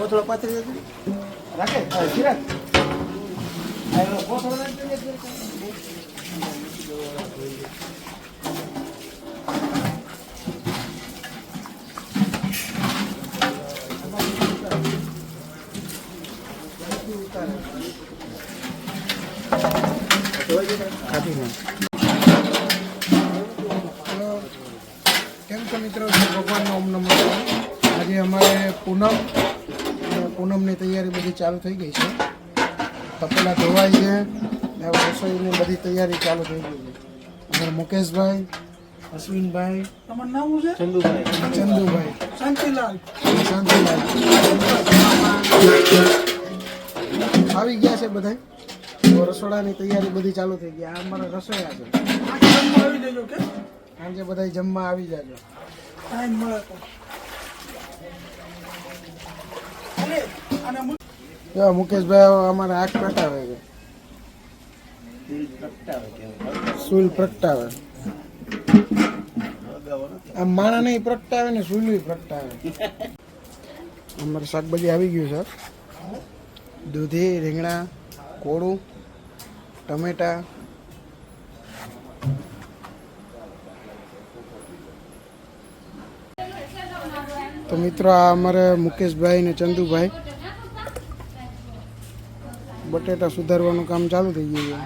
કોથળો પાથરી રાખે સિરાજ કોથળો કેમ છો મિત્રો? ભગવાનનો ઓમ નમો. આજે અમારે પૂનમની તૈયારી બધી ચાલુ થઈ ગઈ છે. તપેલા ધોવાઈ છે, રસોઈની બધી તૈયારી ચાલુ થઈ ગઈ છે. અમારા મુકેશભાઈ, અશ્વિનભાઈ, તમારું નામ શું છે? ચંદુભાઈ, શાંતિલાલ આવી ગયા છે બધા. રસોડાની તૈયારી બધી ચાલુ થઈ ગઈ. આ અમારા રસોઈયા છે. આવી જજો કે આજે બધા જમવા આવી જાજો. ટાઈમ મળે તો. મુકેશભાઈ અમારા આંખ પ્રગટાવે છે, સુલ પ્રગટાવે. આમ માણા નહીં પ્રગટાવે ને સુલું પ્રગટાવે. અમારે શાકભાજી આવી ગયું સર. દૂધી, રીંગણા, કોળું, ટમેટા. તો મિત્રો આ અમારે મુકેશભાઈ ને ચંદુભાઈ બટેટા સુધારવાનું કામ ચાલુ થઈ ગયું છે.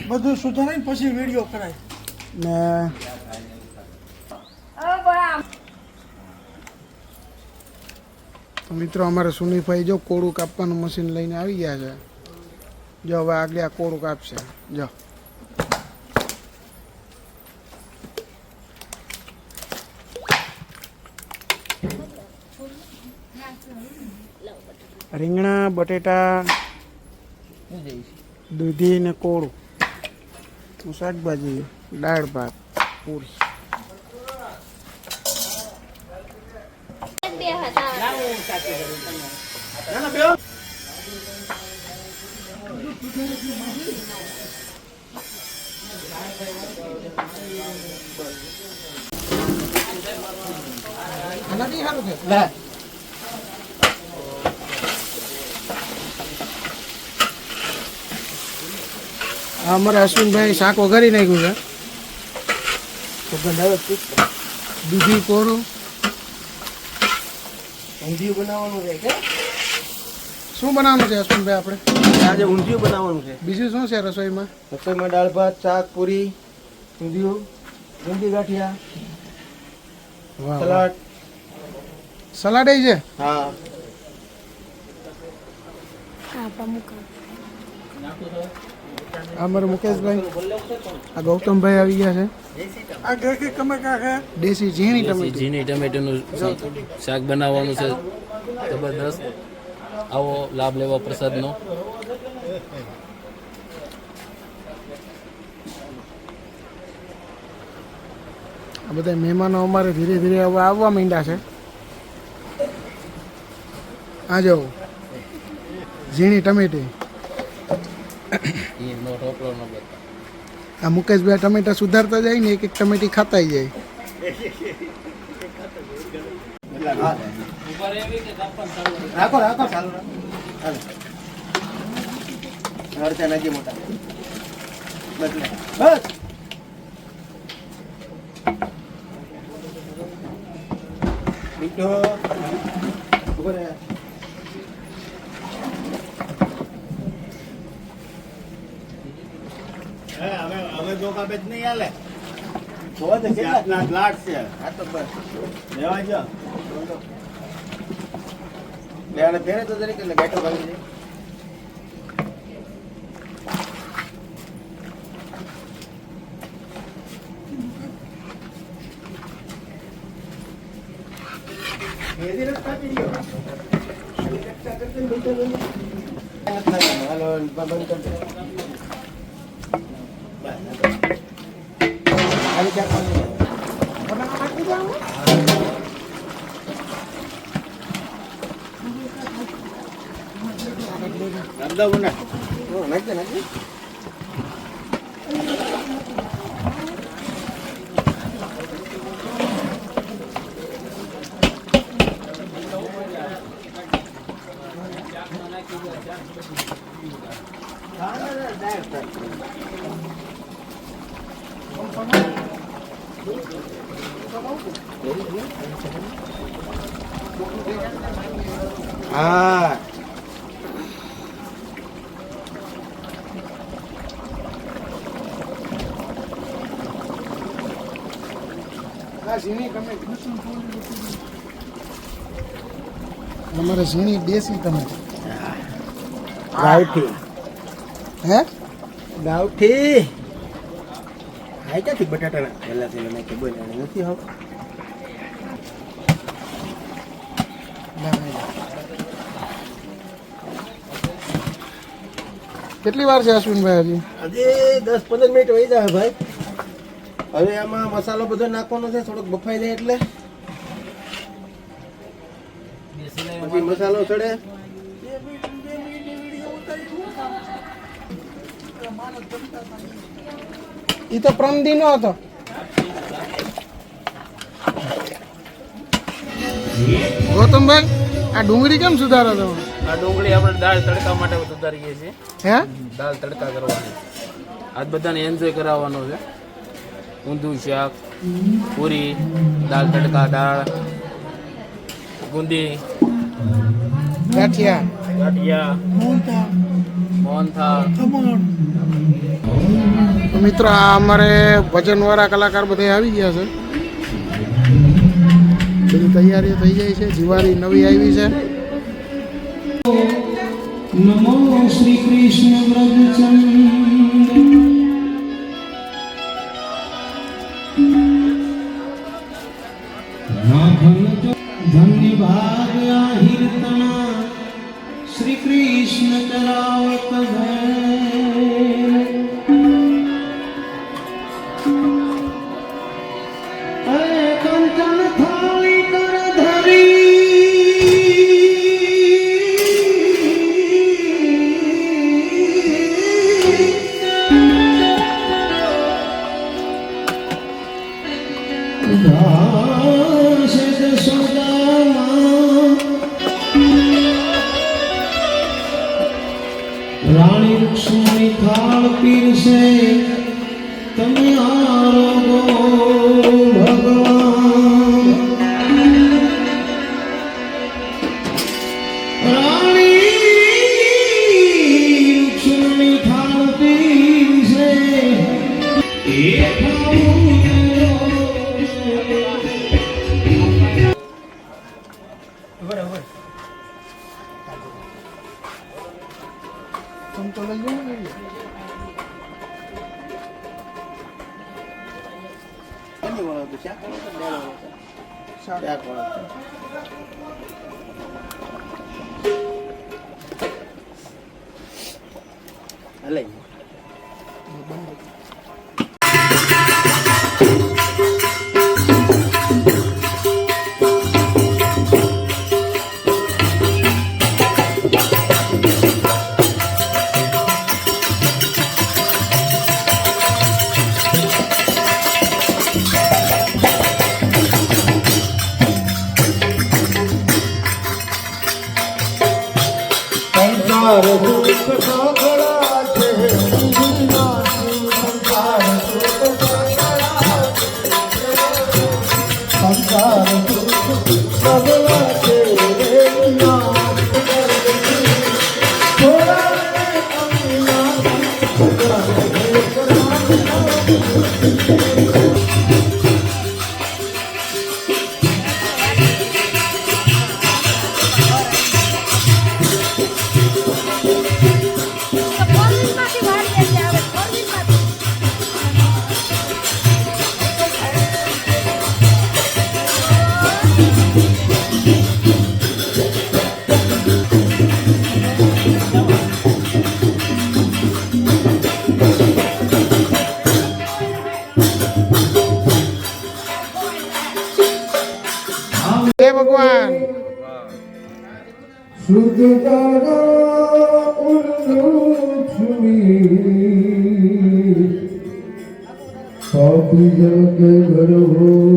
બધું સુધારાય પછી વિડીયો કરાય ને. તો મિત્રો અમારે સુનીભાઈ જો કોળું કાપવાનું મશીન લઈને આવી ગયા છે. જો હવે આગળ આ કોળું કાપશે. જો રીંગણા, બટેટા, દૂધી ને કોળું, શાકભાજી, દાળ ભાત, પૂરી. અમારે અશ્વિનભાઈ શાક વઘારી નાખ્યું છે. દૂધી, કોળું, ઊંધિયું બનાવવાનું છે. કે શું બનાવવાનું છે અશ્વિનભાઈ? આપણે આજે ઊંધિયું બનાવવાનું છે. બીજું શું છે રસોઈમાં? રસોઈમાં દાળ ભાત, શાક, પૂરી, ઊંધિયું, ઊંધી ગાંઠિયા, સલાડ. સલાડ છે? હા. અમારે મુકેશભાઈ, આ ગૌતમભાઈ આવી ગયા છે. દેશી ઝીણી ટમેટાનું શાક બનાવવાનું છે. જબરદસ્ત. આવો લાભ લેવા પ્રસાદનો. આ બધા મહેમાનો અમારે ધીરે ધીરે હવે આવવા માંડ્યા છે. આ જાઓ ઝીણી ટમેટી. આ મુકેશભાઈ ટમેટા સુધારતા જાય ને એક એક ટમેટી ખાતા જાય. રાખો રાખો ચાલુ મોટા બસ. મીઠો હવે જો કાપે નહીં હાલે. લાટ છે. હા તો બસ લેવા જો લેવાને ફેરે તો જરીક એટલે બેઠો ભાગી જાય. હાલો બંધ કરજો. હા આ ઝીણી તમે અમારે ઝીણી દેશી તમે ગાવઠી હે ગાવઠી આ ક્યાંથી બટાટા પહેલા થી નાખી બોલાણે નથી હવે કેટલી વાર છે અશ્વિનભાઈ હજી હજી 10-15 મિનિટ વહી જાય ભાઈ હવે આમાં મસાલો બધો નાખવાનો છે થોડોક બફાઈ જાય એટલે પછી મસાલો ચડે ઈ તો પ્રમદી નો હતો ગૌતમભાઈ આ ડુંગળી કેમ સુધારો તમે આ ડુંગળી આપણે દાળ તડકા માટે સુધારીએ છીએ હે દાળ તડકા કરવાની આજ બધાને એન્જોય કરાવવાનો છે ઊંધું શાક પૂરી દાળ તડકા દાળ ગુંદી ગાંઠિયા ગાંઠિયા મોહનથાળ તો મિત્રો આ અમારે ભજનવાળા કલાકાર બધા આવી ગયા છે બધી તૈયારીઓ થઈ જાય છે જીવારી નવી આવી છે નમો શ્રી કૃષ્ણ વ્રજચંદ્ર નાખન ધન્ય ભાગ આહિરતના શ્રી કૃષ્ણ ચરાવત કંચન થાળી કર રાણી રૂક્ષ્મણી થાળ પીરસે તમે આરોગો ભગવાન રાણી રૂક્ષ્મણી થાળ પીરસે એ તમે તો લઈ જાઓ ને એની વાળો તો શાક વાળો તો દાળ વાળો તો શાક વાળો હલે સંસાર દુઃખ સાંકળા છે સંસાર દુઃખ સગળા છે જય ભગવાન શુદ્ધ તારા ઉલ્લુછમી પાપી જગ ઘર હોય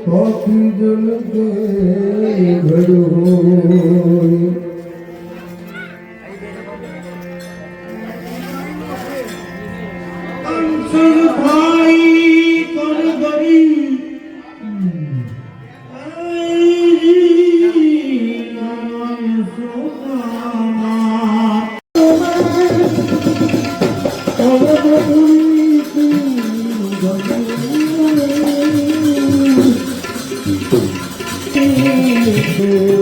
પાપી જન કે ઘર હોય અંશ સરખાઈ કર ગરી Oh